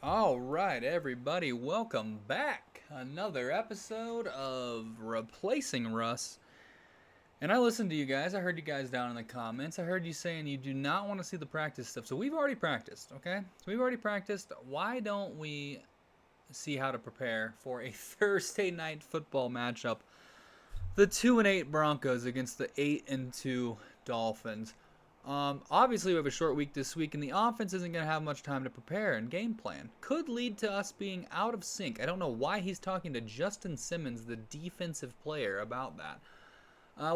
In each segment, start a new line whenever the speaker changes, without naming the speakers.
All right, everybody, welcome back. Another episode of Replacing Russ. And I listened to you guys. I heard you guys down in the comments. I heard you saying you do not want to see the practice stuff. So we've already practiced, okay? So we've already practiced. Why don't we see how to prepare for a Thursday night football matchup? The 2-8 Broncos against the 8-2 Dolphins. Obviously, we have a short week this week, and the offense isn't going to have much time to prepare and game plan. Could lead to us being out of sync. I don't know why he's talking to Justin Simmons, the defensive player, about that.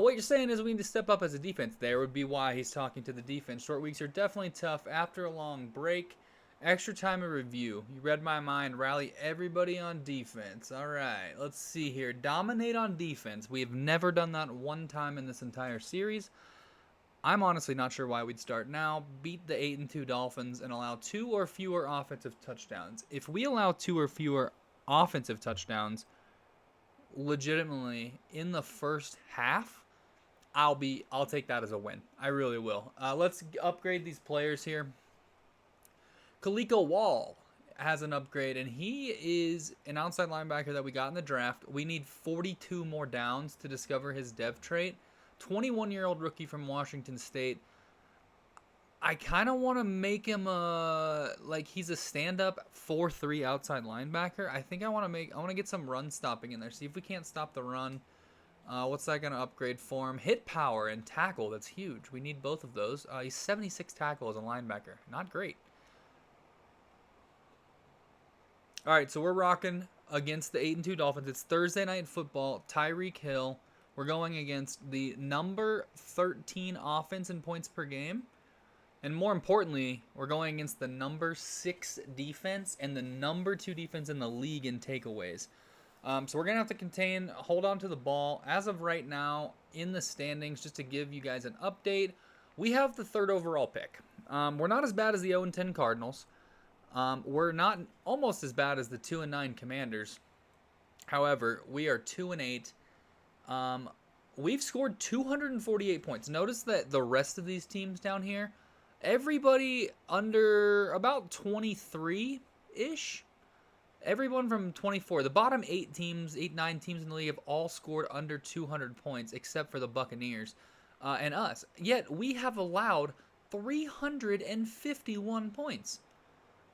What you're saying is we need to step up as a defense. There would be why he's talking to the defense. Short weeks are definitely tough after a long break. Extra time of review. You read my mind. Rally everybody on defense. All right, let's see here. Dominate on defense. We have never done that one time in this entire series. I'm honestly not sure why we'd start now. Beat the 8-2 Dolphins and allow 2 or fewer offensive touchdowns. If we allow 2 or fewer offensive touchdowns, legitimately in the first half, I'll take that as a win. I really will. Let's upgrade these players here. Kaliko Wall has an upgrade, and he is an outside linebacker that we got in the draft. We need 42 more downs to discover his dev trait. 21-year-old rookie from Washington State. I kind of want to make him he's a stand-up 4-3 outside linebacker. I think I want to get some run stopping in there. See if we can't stop the run. What's that going to upgrade for him? Hit power and tackle. That's huge. We need both of those. He's 76 tackle as a linebacker. Not great. All right, so we're rocking against the 8-2 Dolphins. It's Thursday night football. Tyreek Hill. We're going against the number 13 offense in points per game. And more importantly, we're going against the number 6 defense and the number 2 defense in the league in takeaways. So we're going to have to hold on to the ball. As of right now, in the standings, just to give you guys an update, we have the 3rd overall pick. We're not as bad as the 0-10 Cardinals. We're not almost as bad as the 2-9 Commanders. However, we are 2-8. We've scored 248 points. Notice that the rest of these teams down here, everybody under about 23-ish. Everyone from 24. The bottom 9 teams in the league have all scored under 200 points, except for the Buccaneers and us. Yet we have allowed 351 points.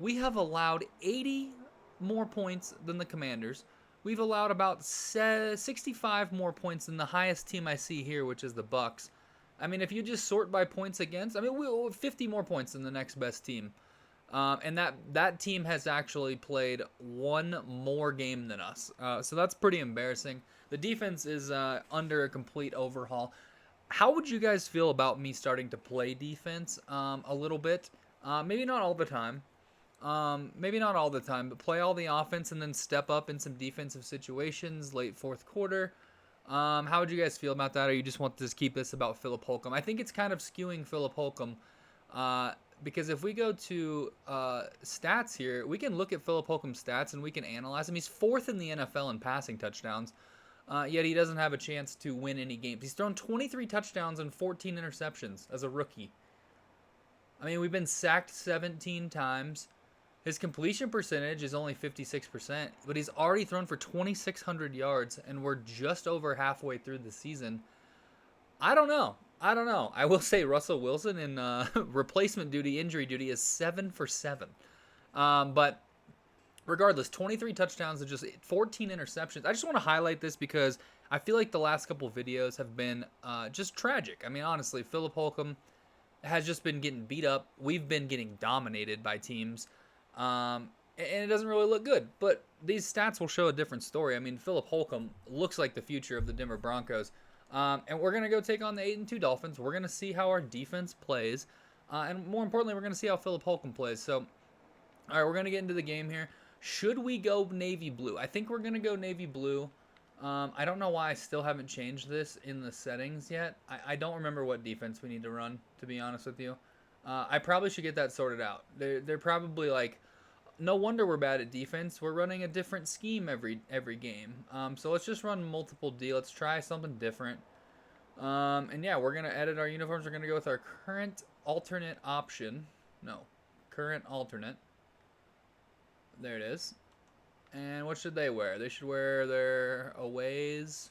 We have allowed 80 more points than the Commanders. We've allowed about 65 more points than the highest team I see here, which is the Bucks. I mean, if you just sort by points against, we'll 50 more points than the next best team. And that team has actually played one more game than us. So that's pretty embarrassing. The defense is under a complete overhaul. How would you guys feel about me starting to play defense a little bit? Maybe not all the time. But play all the offense and then step up in some defensive situations late 4th quarter. How would you guys feel about that? Or you just want to keep this about Philip Holcomb? I think it's kind of skewing Philip Holcomb because if we go to stats here, we can look at Philip Holcomb's stats and we can analyze him. He's 4th in the NFL in passing touchdowns, yet he doesn't have a chance to win any games. He's thrown 23 touchdowns and 14 interceptions as a rookie. We've been sacked 17 times. His completion percentage is only 56%, but he's already thrown for 2,600 yards, and we're just over halfway through the season. I don't know. I will say Russell Wilson in replacement duty, injury duty, is 7 for 7. But regardless, 23 touchdowns and just 14 interceptions. I just want to highlight this because I feel like the last couple videos have been just tragic. Honestly, Philip Holcomb has just been getting beat up. We've been getting dominated by teams. And it doesn't really look good. But these stats will show a different story. Philip Holcomb looks like the future of the Denver Broncos. And we're going to go take on the 8-2 Dolphins. We're going to see how our defense plays. And more importantly, we're going to see how Philip Holcomb plays. So, all right, we're going to get into the game here. Should we go navy blue? I think we're going to go navy blue. I don't know why I still haven't changed this in the settings yet. I don't remember what defense we need to run, to be honest with you. I probably should get that sorted out. They're probably like, no wonder we're bad at defense. We're running a different scheme every game. So let's just run multiple D. Let's try something different. And yeah, we're going to edit our uniforms. We're going to go with our current alternate option. No, current alternate. There it is. And what should they wear? They should wear their aways.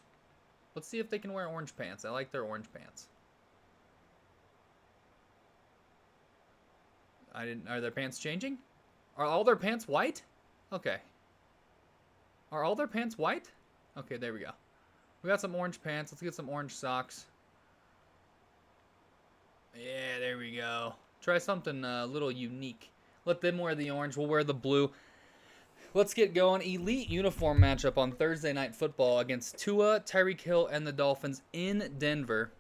Let's see if they can wear orange pants. I like their orange pants. I didn't. Are their pants changing? Are all their pants white? Okay. Are all their pants white? Okay, there we go. We got some orange pants. Let's get some orange socks. Yeah, there we go. Try something a little unique. Let them wear the orange. We'll wear the blue. Let's get going. Elite uniform matchup on Thursday Night Football against Tua, Tyreek Hill, and the Dolphins in Denver.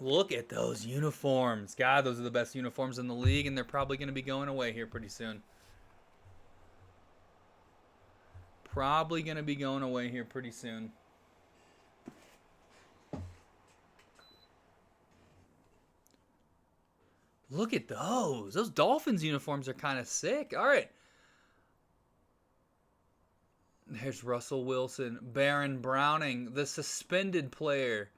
Look at those uniforms. God, those are the best uniforms in the league, and they're probably going to be going away here pretty soon. Probably going to be going away here pretty soon. Look at those. Those Dolphins uniforms are kind of sick. All right. There's Russell Wilson, Baron Browning, the suspended player,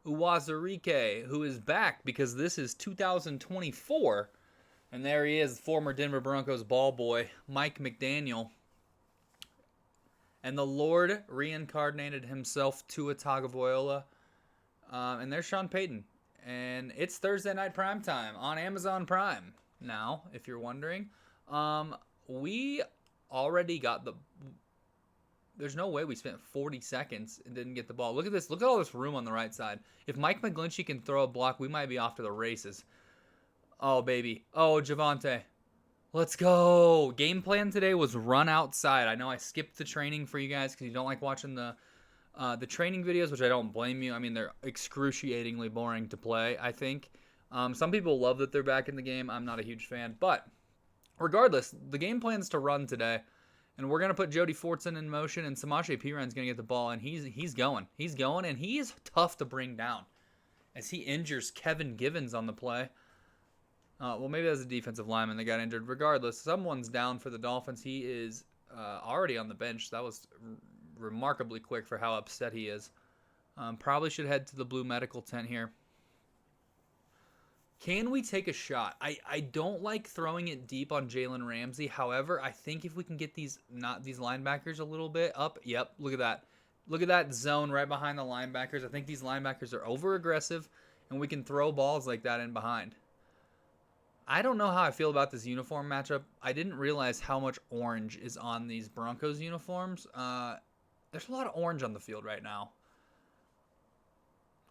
Uwazurike, who is back because this is 2024. And there he is, former Denver Broncos ball boy, Mike McDaniel. And the Lord reincarnated himself, Tua Tagovailoa. And there's Sean Payton. And it's Thursday night primetime on Amazon Prime. Now, if you're wondering, we already got the... There's no way we spent 40 seconds and didn't get the ball. Look at this. Look at all this room on the right side. If Mike McGlinchey can throw a block, we might be off to the races. Oh, baby. Oh, Javonte. Let's go. Game plan today was run outside. I know I skipped the training for you guys because you don't like watching the training videos, which I don't blame you. I mean, they're excruciatingly boring to play, I think. Some people love that they're back in the game. I'm not a huge fan. But regardless, the game plan is to run today. And we're going to put Jody Fortson in motion, and Samaje Perine is going to get the ball, and he's going. He's going, and he is tough to bring down as he injures Kevin Givens on the play. Well, maybe that's a defensive lineman that got injured. Regardless, someone's down for the Dolphins. He is already on the bench. That was remarkably quick for how upset he is. Probably should head to the blue medical tent here. Can we take a shot? I don't like throwing it deep on Jalen Ramsey. However, I think if we can get these linebackers a little bit up. Yep, look at that. Look at that zone right behind the linebackers. I think these linebackers are over aggressive, and we can throw balls like that in behind. I don't know how I feel about this uniform matchup. I didn't realize how much orange is on these Broncos uniforms. There's a lot of orange on the field right now.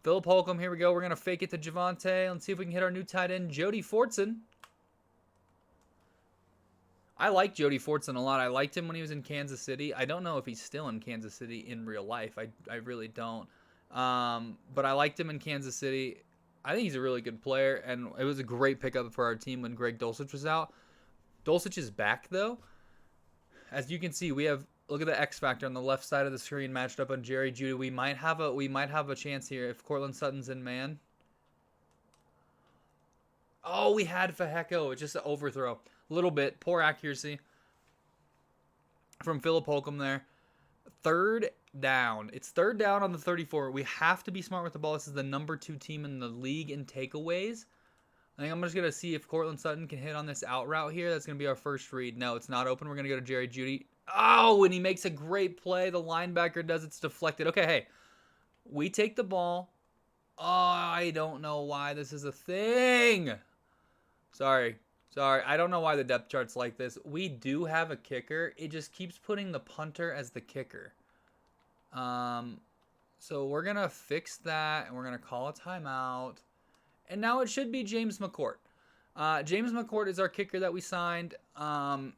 Philip Holcomb, here we go. We're going to fake it to Javonte. Let's see if we can hit our new tight end, Jody Fortson. I like Jody Fortson a lot. I liked him when he was in Kansas City. I don't know if he's still in Kansas City in real life. I really don't. But I liked him in Kansas City. I think he's a really good player, and it was a great pickup for our team when Greg Dulcich was out. Dulcich is back, though. As you can see, we have... Look at the X factor on the left side of the screen matched up on Jerry Jeudy. We might have a chance here if Cortland Sutton's in man. Oh, we had Feheko. It's just an overthrow. A little bit. Poor accuracy from Philip Holcomb there. Third down. It's third down on the 34. We have to be smart with the ball. This is the number 2 team in the league in takeaways. I think I'm just going to see if Cortland Sutton can hit on this out route here. That's going to be our first read. No, it's not open. We're going to go to Jerry Jeudy. Oh, and he makes a great play. The linebacker does. It's deflected. Okay, hey. We take the ball. Oh, I don't know why this is a thing. Sorry. I don't know why the depth chart's like this. We do have a kicker. It just keeps putting the punter as the kicker. So we're going to fix that, and we're going to call a timeout. And now it should be James McCourt. James McCourt is our kicker that we signed. And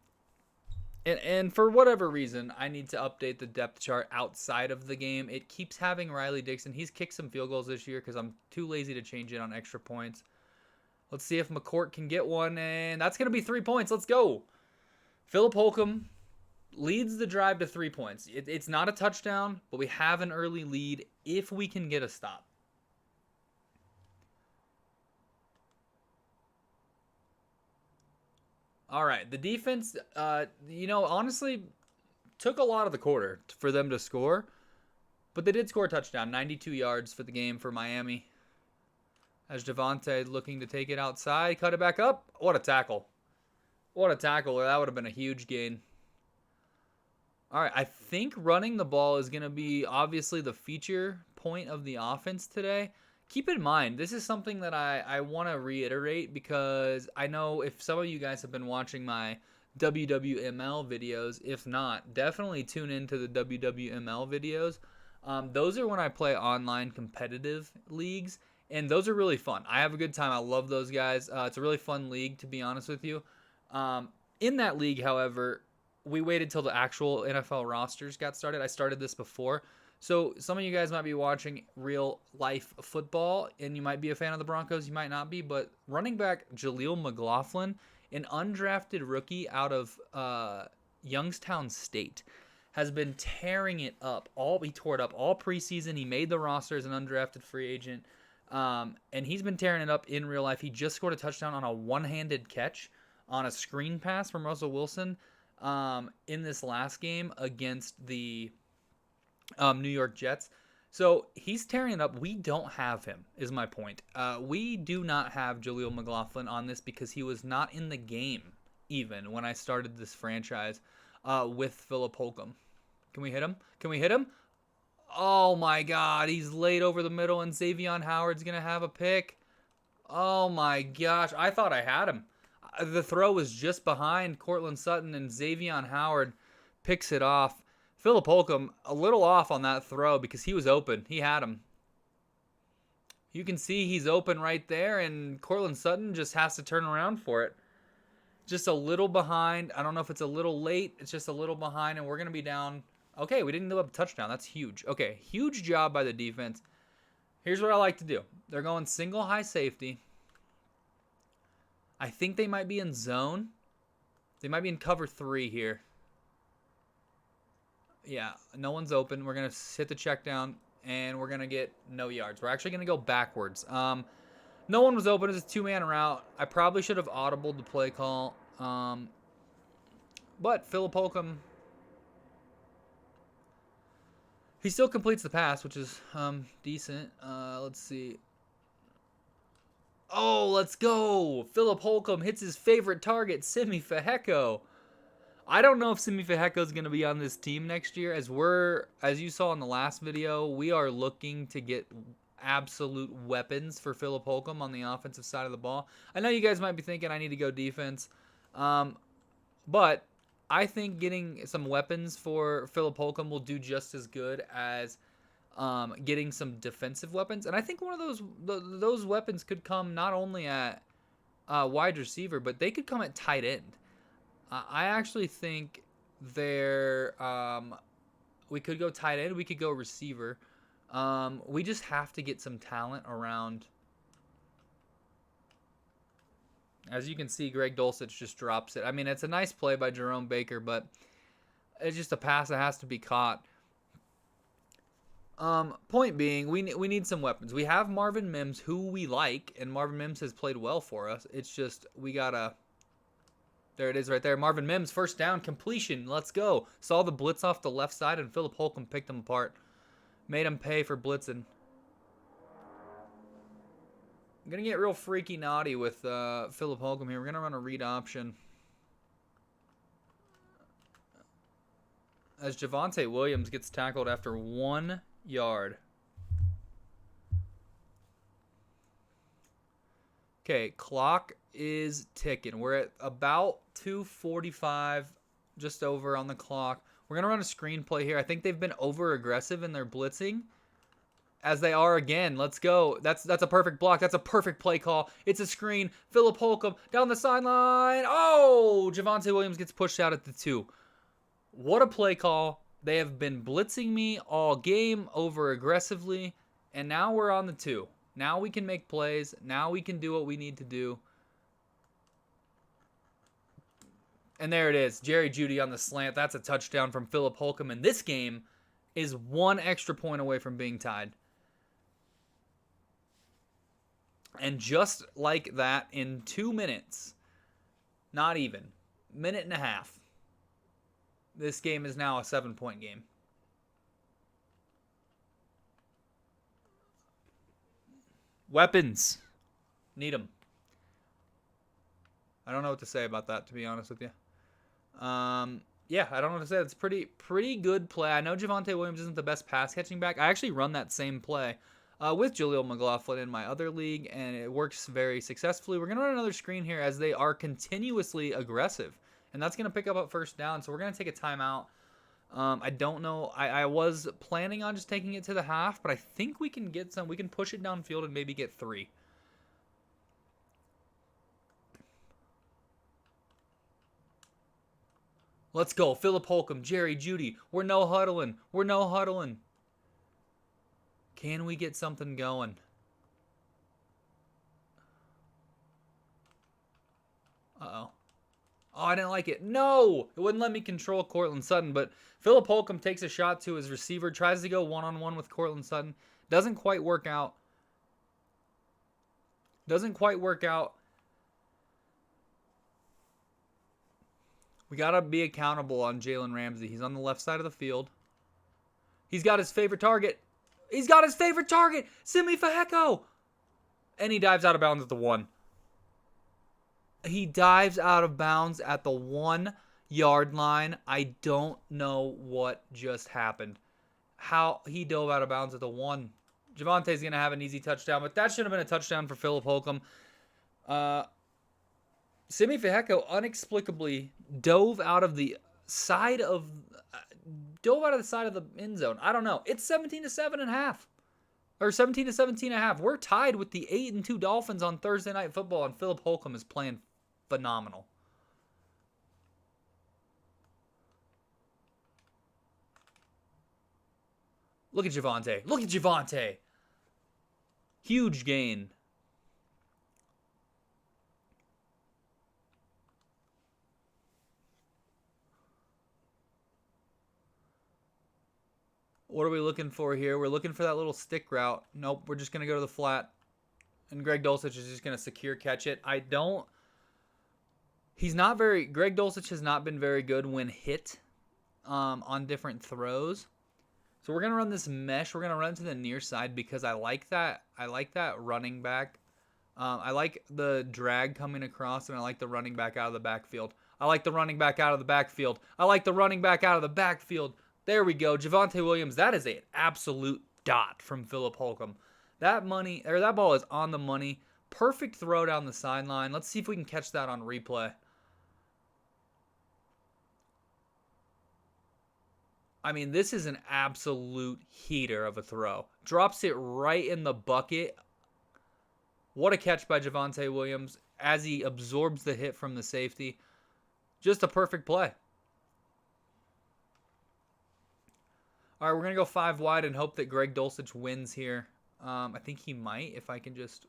for whatever reason, I need to update the depth chart outside of the game. It keeps having Riley Dixon. He's kicked some field goals this year because I'm too lazy to change it on extra points. Let's see if McCourt can get one, and that's going to be 3 points. Let's go. Philip Holcomb leads the drive to 3 points. It's not a touchdown, but we have an early lead if we can get a stop. All right, the defense, honestly, took a lot of the quarter for them to score. But they did score a touchdown, 92 yards for the game for Miami. As Javonte looking to take it outside, cut it back up. What a tackle. What a tackle. That would have been a huge gain. All right, I think running the ball is going to be obviously the feature point of the offense today. Keep in mind, this is something that I want to reiterate because I know if some of you guys have been watching my WWML videos, if not, definitely tune into the WWML videos. Those are when I play online competitive leagues, and those are really fun. I have a good time. I love those guys. It's a really fun league, to be honest with you. In that league, however, we waited till the actual NFL rosters got started. I started this before. So some of you guys might be watching real life football, and you might be a fan of the Broncos. You might not be, but running back Jaleel McLaughlin, an undrafted rookie out of Youngstown State, has been tearing it up. He tore it up all preseason. He made the roster as an undrafted free agent, and he's been tearing it up in real life. He just scored a touchdown on a one-handed catch on a screen pass from Russell Wilson in this last game against the New York Jets. So he's tearing it up. We don't have him, is my point. We do not have Jaleel McLaughlin on this because he was not in the game even when I started this franchise with Philip Holcomb. Can we hit him? Can we hit him? Oh my God, he's laid over the middle and Xavier Howard's going to have a pick. Oh my gosh, I thought I had him. The throw was just behind Cortland Sutton, and Xavier Howard picks it off. Philip Holcomb a little off on that throw because he was open. He had him. You can see he's open right there, and Cortland Sutton just has to turn around for it. Just a little behind. I don't know if it's a little late. It's just a little behind, and we're going to be down. Okay, we didn't give up a touchdown. That's huge. Okay, huge job by the defense. Here's what I like to do. They're going single high safety. I think they might be in zone. They might be in cover 3 here. Yeah, no one's open. We're going to hit the check down, and we're going to get no yards. We're actually going to go backwards. No one was open. It was a 2-man route. I probably should have audibled the play call. But Philip Holcomb, he still completes the pass, which is decent. Let's see. Oh, let's go. Philip Holcomb hits his favorite target, Simi Feheko. I don't know if Simi Feheko is going to be on this team next year. As you saw in the last video, we are looking to get absolute weapons for Philip Holcomb on the offensive side of the ball. I know you guys might be thinking I need to go defense. But I think getting some weapons for Philip Holcomb will do just as good as getting some defensive weapons. And I think one of those weapons could come not only at wide receiver, but they could come at tight end. I actually think we could go tight end. We could go receiver. We just have to get some talent around. As you can see, Greg Dulcich just drops it. I mean, it's a nice play by Jerome Baker, but it's just a pass that has to be caught. Point being, we need some weapons. We have Marvin Mims, who we like, and Marvin Mims has played well for us. It's just we gotta. There it is right there. Marvin Mims, first down, completion. Let's go. Saw the blitz off the left side, and Philip Holcomb picked him apart. Made him pay for blitzing. I'm going to get real freaky naughty with Philip Holcomb here. We're going to run a read option. As Javonte Williams gets tackled after 1 yard. Okay, clock is ticking. We're at about 2:45, just over on the clock. We're going to run a screen play here. I think they've been over-aggressive in their blitzing. As they are again. Let's go. That's a perfect block. That's a perfect play call. It's a screen. Philip Holcomb down the sideline. Oh! Javonte Williams gets pushed out at the 2. What a play call. They have been blitzing me all game over-aggressively, and now we're on the 2. Now we can make plays. Now we can do what we need to do. And there it is. Jerry Jeudy on the slant. That's a touchdown from Philip Holcomb. And this game is 1 extra point away from being tied. And just like that, in 2 minutes, not even, minute and a half, this game is now a 7-point game. Weapons. Need him. I don't know what to say about that, to be honest with you. Yeah, I don't know what to say. It's pretty good play. I know Javonte Williams isn't the best pass catching back. I actually run that same play with Jaleel McLaughlin in my other league, and it works very successfully. We're going to run another screen here as they are continuously aggressive, and that's going to pick up first down, so we're going to take a timeout. I don't know. I was planning on just taking it to the half, but I think we can get some. We can push it downfield and maybe get 3. Let's go. Philip Holcomb, Jerry Jeudy. We're no huddling. We're no huddling. Can we get something going? Uh-oh. Oh, I didn't like it. No! It wouldn't let me control Cortland Sutton, but Philip Holcomb takes a shot to his receiver, tries to go one-on-one with Cortland Sutton. Doesn't quite work out. Doesn't quite work out. We got to be accountable on Jalen Ramsey. He's on the left side of the field. He's got his favorite target. He's got his favorite target. Simi Feheko. And he dives out of bounds at the 1. He dives out of bounds at the 1-yard line. I don't know what just happened. How he dove out of bounds at the 1. Javonte's going to have an easy touchdown, but that should have been a touchdown for Philip Holcomb. Simi Feheko inexplicably dove out of the side of the end zone. I don't know. It's 17-7.5. Or 17-17.5. We're tied with the 8-2 Dolphins on Thursday Night Football, and Philip Holcomb is playing phenomenal. Look at Javonte. Look at Javonte. Huge gain. What are we looking for here? We're looking for that little stick route. Nope, we're just going to go to the flat. And Greg Dulcich is just going to secure catch it. Greg Dulcich has not been very good when hit on different throws. So we're going to run this mesh. We're going to run to the near side because I like that running back. I like the drag coming across, and I like the running back out of the backfield. There we go. Javonte Williams, that is an absolute dot from Philip Holcomb. That ball is on the money. Perfect throw down the sideline. Let's see if we can catch that on replay. I mean, this is an absolute heater of a throw. Drops it right in the bucket. What a catch by Javonte Williams as he absorbs the hit from the safety. Just a perfect play. All right, we're going to go 5 wide and hope that Greg Dulcich wins here. I think he might if I can just...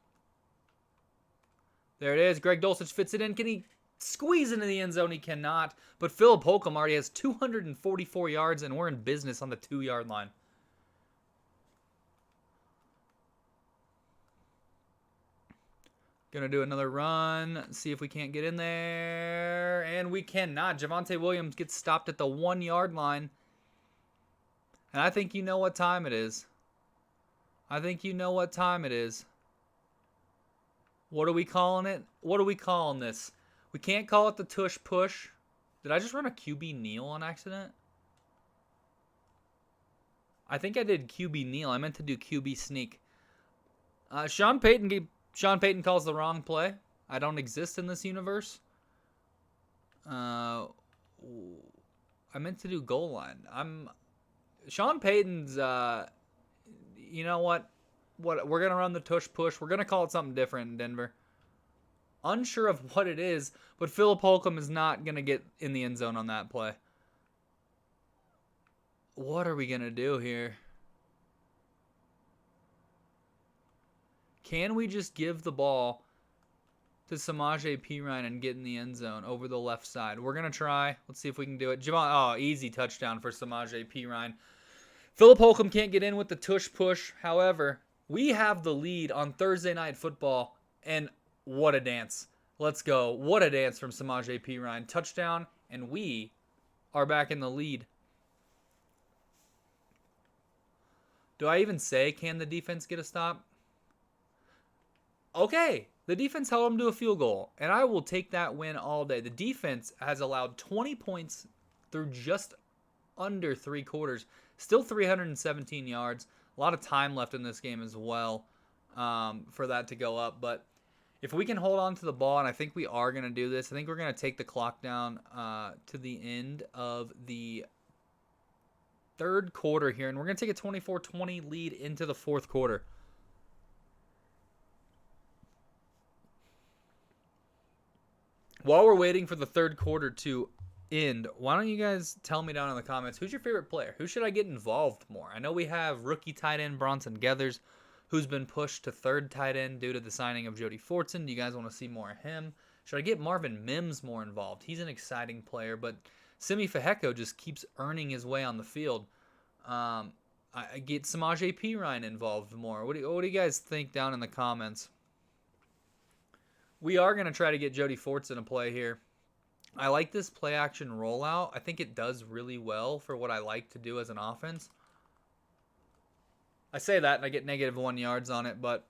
There it is. Greg Dulcich fits it in. Can he squeeze into the end zone? He cannot. But Philip Holcomb already has 244 yards, and we're in business on the 2-yard line. Going to do another run. See if we can't get in there. And we cannot. Javonte Williams gets stopped at the 1-yard line. And I think you know what time it is. What are we calling it? What are we calling this? We can't call it the tush push. Did I just run a QB kneel on accident? I think I did QB kneel. I meant to do QB sneak. Sean Payton calls the wrong play. I don't exist in this universe. I meant to do goal line. Sean Payton's, you know what? We're going to run the tush push. We're going to call it something different in Denver. Unsure of what it is, but Philip Holcomb is not going to get in the end zone on that play. What are we going to do here? Can we just give the ball to Samaje Perine and get in the end zone over the left side? We're going to try. Let's see if we can do it. Easy touchdown for Samaje Perine. Philip Holcomb can't get in with the tush push. However, we have the lead on Thursday Night Football, and what a dance. Let's go. What a dance from Samaje Perine. Touchdown, and we are back in the lead. Do I even say, can the defense get a stop? Okay. The defense held them to a field goal, and I will take that win all day. The defense has allowed 20 points through just under 3 quarters. Still 317 yards. A lot of time left in this game as well for that to go up. But if we can hold on to the ball, and I think we are going to do this, I think we're going to take the clock down to the end of the third quarter here. And we're going to take a 24-20 lead into the fourth quarter. While we're waiting for the third quarter to end, why don't you guys tell me down in the comments, who's your favorite player? Who should I get involved more? I know we have rookie tight end Bronson Geathers, who's been pushed to third tight end due to the signing of Jody Fortson. Do you guys want to see more of him? Should I get Marvin Mims more involved? He's an exciting player, but Simi Feheko just keeps earning his way on the field. I get Samaje Perine involved more. What do you guys think down in the comments? We are going to try to get Jody Fortson to play here. I like this play action rollout. I think it does really well for what I like to do as an offense. I say that and I get -1 yards on it, but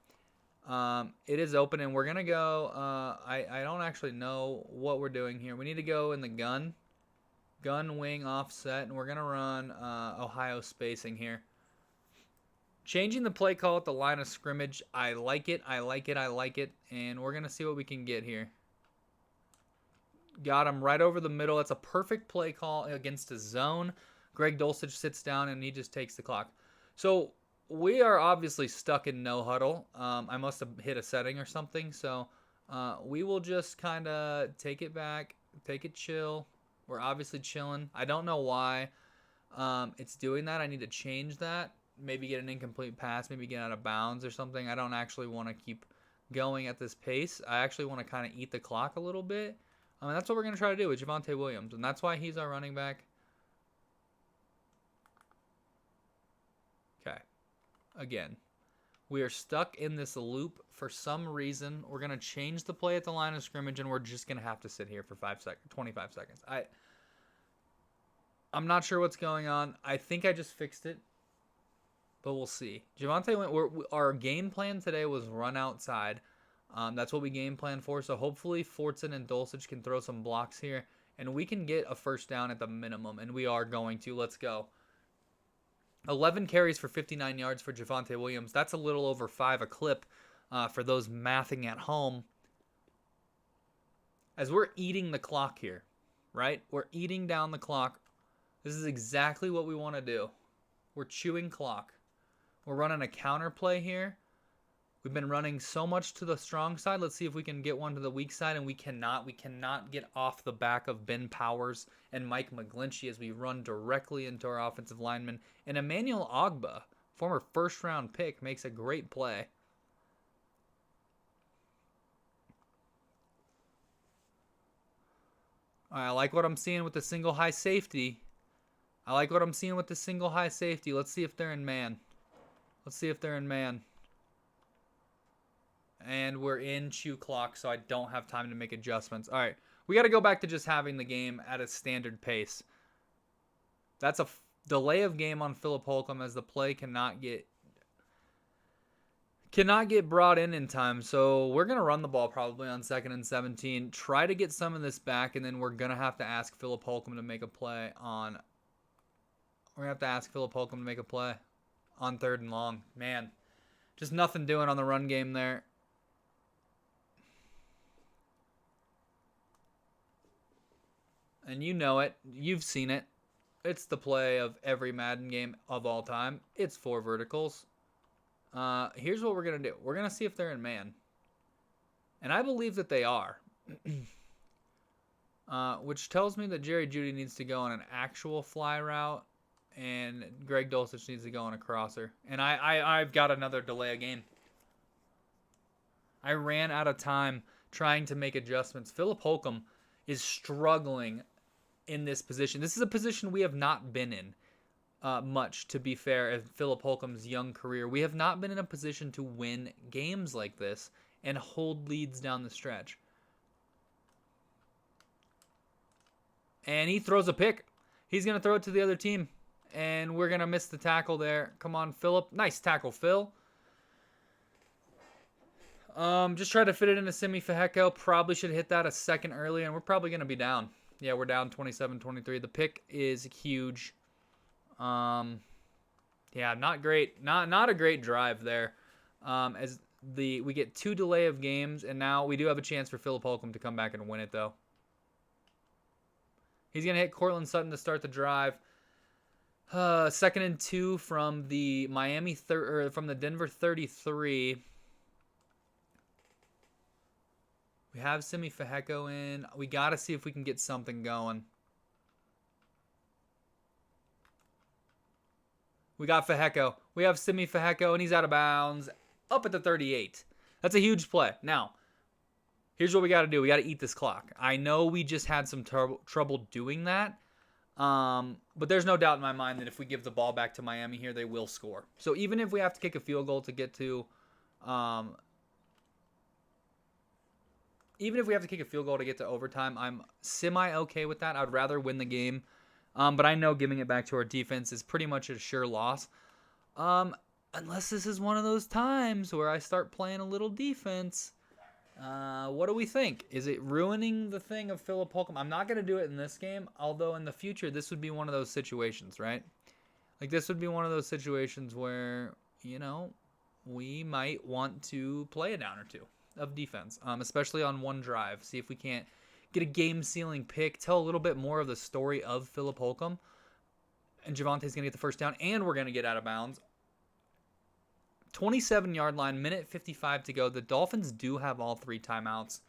it is open and we're going to go. I don't actually know what we're doing here. We need to go in the gun wing offset, and we're going to run Ohio spacing here. Changing the play call at the line of scrimmage. I like it. And we're going to see what we can get here. Got him right over the middle. That's a perfect play call against a zone. Greg Dulcich sits down, and he just takes the clock. So we are obviously stuck in no huddle. I must have hit a setting or something. So we will just kind of take it back, take it chill. We're obviously chilling. I don't know why it's doing that. I need to change that. Maybe get an incomplete pass, maybe get out of bounds or something. I don't actually want to keep going at this pace. I actually want to kind of eat the clock a little bit. That's what we're going to try to do with Javonte Williams, and that's why he's our running back. Okay. Again, we are stuck in this loop for some reason. We're going to change the play at the line of scrimmage, and we're just going to have to sit here for 25 seconds. I'm not sure what's going on. I think I just fixed it. But we'll see. Our game plan today was run outside. That's what we game plan for. So hopefully Fortson and Dulcich can throw some blocks here. And we can get a first down at the minimum. And we are going to. Let's go. 11 carries for 59 yards for Javonte Williams. That's a little over 5 a clip for those mathing at home. As we're eating the clock here, right? We're eating down the clock. This is exactly what we want to do. We're chewing clock. We're running a counter play here. We've been running so much to the strong side. Let's see if we can get one to the weak side, and we cannot. We cannot get off the back of Ben Powers and Mike McGlinchey as we run directly into our offensive lineman. And Emmanuel Ogbah, former first-round pick, makes a great play. All right, I like what I'm seeing with the single high safety. Let's see if they're in man. And we're in chew clock, so I don't have time to make adjustments. All right, we got to go back to just having the game at a standard pace. That's a delay of game on Philip Holcomb as the play cannot get brought in time. So we're going to run the ball probably on 2nd and 17. Try to get some of this back, and then we're going to have to ask Philip Holcomb to make a play on... We're going to have to ask Philip Holcomb to make a play on 3rd and long. Man, just nothing doing on the run game there. And you know it. You've seen it. It's the play of every Madden game of all time. It's 4 verticals. Here's what we're going to do. We're going to see if they're in man. And I believe that they are. Which tells me that Jerry Jeudy needs to go on an actual fly route. And Greg Dulcich needs to go on a crosser. And I've got another delay of game. I ran out of time trying to make adjustments. Philip Holcomb is struggling in this position. This is a position we have not been in much, to be fair, in Philip Holcomb's young career. We have not been in a position to win games like this and hold leads down the stretch. And he throws a pick. He's going to throw it to the other team. And we're going to miss the tackle there. Come on, Philip. Nice tackle, Phil. Just try to fit it into Simi Feheko. Probably should hit that a second early, and we're probably going to be down. Yeah, we're down 27-23. The pick is huge. Yeah, not great. Not a great drive there. As we get 2 delay of games, and now we do have a chance for Philip Holcomb to come back and win it, though. He's going to hit Cortland Sutton to start the drive. 2nd and 2 from the from the Denver 33. We have Simi Feheko in. We got to see if we can get something going. We got Feheko. We have Simi Feheko, and he's out of bounds up at the 38. That's a huge play. Now, here's what we got to do. We got to eat this clock. I know we just had some trouble doing that, but there's no doubt in my mind that if we give the ball back to Miami here, they will score. So even if we have to kick a field goal to get to overtime, I'm semi-okay with that. I'd rather win the game. But I know giving it back to our defense is pretty much a sure loss. Unless this is one of those times where I start playing a little defense. What do we think? Is it ruining the thing of Philip Holcomb? I'm not going to do it in this game, although in the future this would be one of those situations, right? Like this would be one of those situations where, we might want to play a down or two of defense, especially on one drive. See if we can't get a game-sealing pick, tell a little bit more of the story of Philip Holcomb. And Javonte's going to get the first down, and we're going to get out of bounds. 27-yard line, minute 55 to go. The Dolphins do have all 3 timeouts.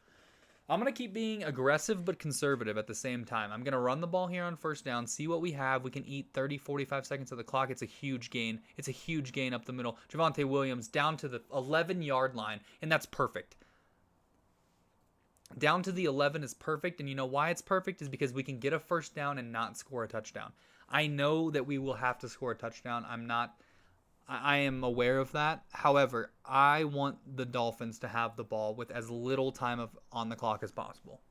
I'm going to keep being aggressive but conservative at the same time. I'm going to run the ball here on first down, see what we have. We can eat 30, 45 seconds of the clock. It's a huge gain. It's a huge gain up the middle. Javonte Williams down to the 11-yard line, and that's perfect. Down to the 11 is perfect, and you know why it's perfect is because we can get a first down and not score a touchdown. I know that we will have to score a touchdown. I am aware of that. However, I want the Dolphins to have the ball with as little time on the clock as possible.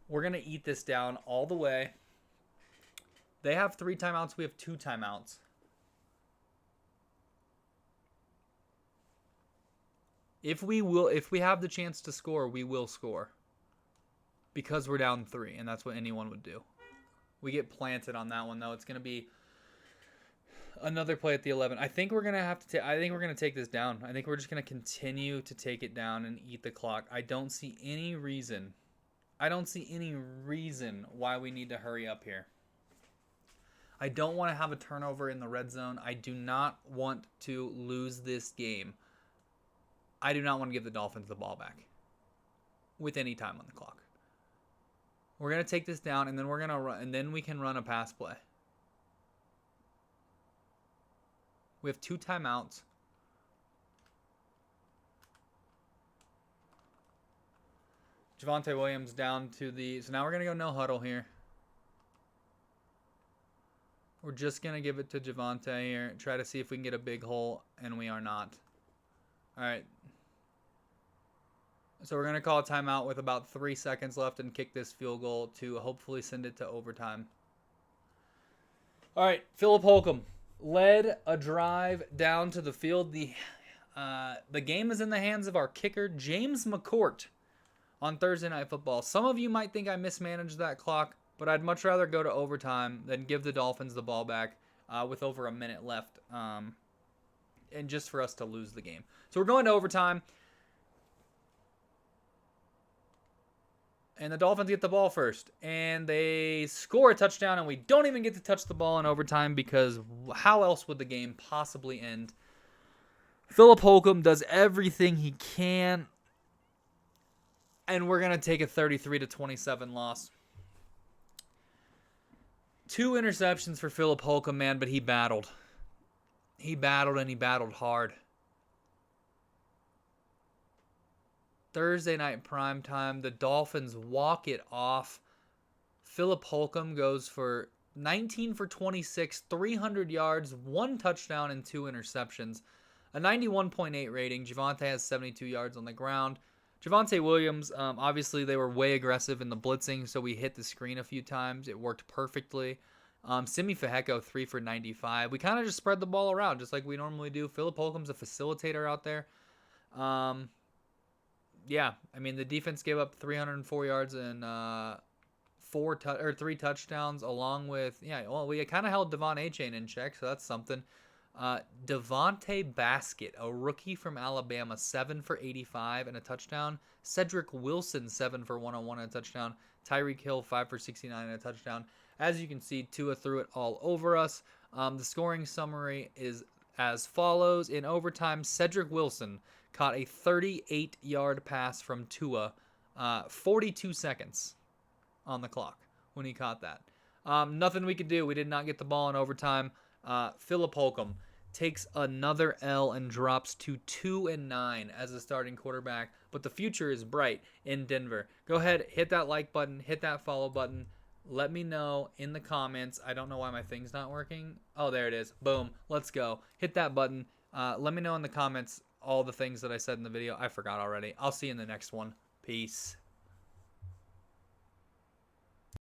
We're going to eat this down all the way. They have 3 timeouts. We have 2 timeouts. If we have the chance to score, we will score. Because we're down 3, and that's what anyone would do. We get planted on that one, though. It's going to be another play at the 11. I think we're going to take this down. I think we're just going to continue to take it down and eat the clock. I don't see any reason why we need to hurry up here. I don't want to have a turnover in the red zone. I do not want to lose this game. I do not want to give the Dolphins the ball back with any time on the clock. We're going to take this down, and then we're going to run, and then we can run a pass play. We have 2 timeouts. Javonte Williams down to so now we're going to go no huddle here. We're just going to give it to Javonte here. Try to see if we can get a big hole, and we are not. All right. So we're going to call a timeout with about 3 seconds left and kick this field goal to hopefully send it to overtime. All right, Philip Holcomb led a drive down to the field. The game is in the hands of our kicker, James McCourt, on Thursday Night Football. Some of you might think I mismanaged that clock, but I'd much rather go to overtime than give the Dolphins the ball back with over a minute left and just for us to lose the game. So we're going to overtime. And the Dolphins get the ball first. And they score a touchdown, and we don't even get to touch the ball in overtime because how else would the game possibly end? Philip Holcomb does everything he can. And we're going to take a 33-27 loss. 2 interceptions for Philip Holcomb, man, but he battled. He battled, and he battled hard. Thursday night primetime, the Dolphins walk it off. Philip Holcomb goes for 19 for 26, 300 yards, 1 touchdown, and 2 interceptions. A 91.8 rating. Javonte has 72 yards on the ground. Javonte Williams, obviously they were way aggressive in the blitzing, so we hit the screen a few times. It worked perfectly. Simi Feheko, 3 for 95. We kind of just spread the ball around just like we normally do. Philip Holcomb's a facilitator out there. Yeah, I mean, the defense gave up 304 yards and 3 touchdowns, along with, well, we kind of held Devon Achane in check, so that's something. Devontae Basket, a rookie from Alabama, 7 for 85 and a touchdown. Cedric Wilson, 7 for 101 and a touchdown. Tyreek Hill, 5 for 69 and a touchdown. As you can see, Tua threw it all over us. The scoring summary is as follows. In overtime, Cedric Wilson caught a 38-yard pass from Tua, 42 seconds on the clock when he caught that. Nothing we could do. We did not get the ball in overtime. Philip Holcomb takes another L and drops to 2-9 as a starting quarterback, but the future is bright in Denver. Go ahead, hit that like button, hit that follow button. Let me know in the comments. I don't know why my thing's not working. Oh, there it is. Boom. Let's go. Hit that button. Let me know in the comments all the things that I said in the video. I forgot already. I'll see you in the next one. Peace.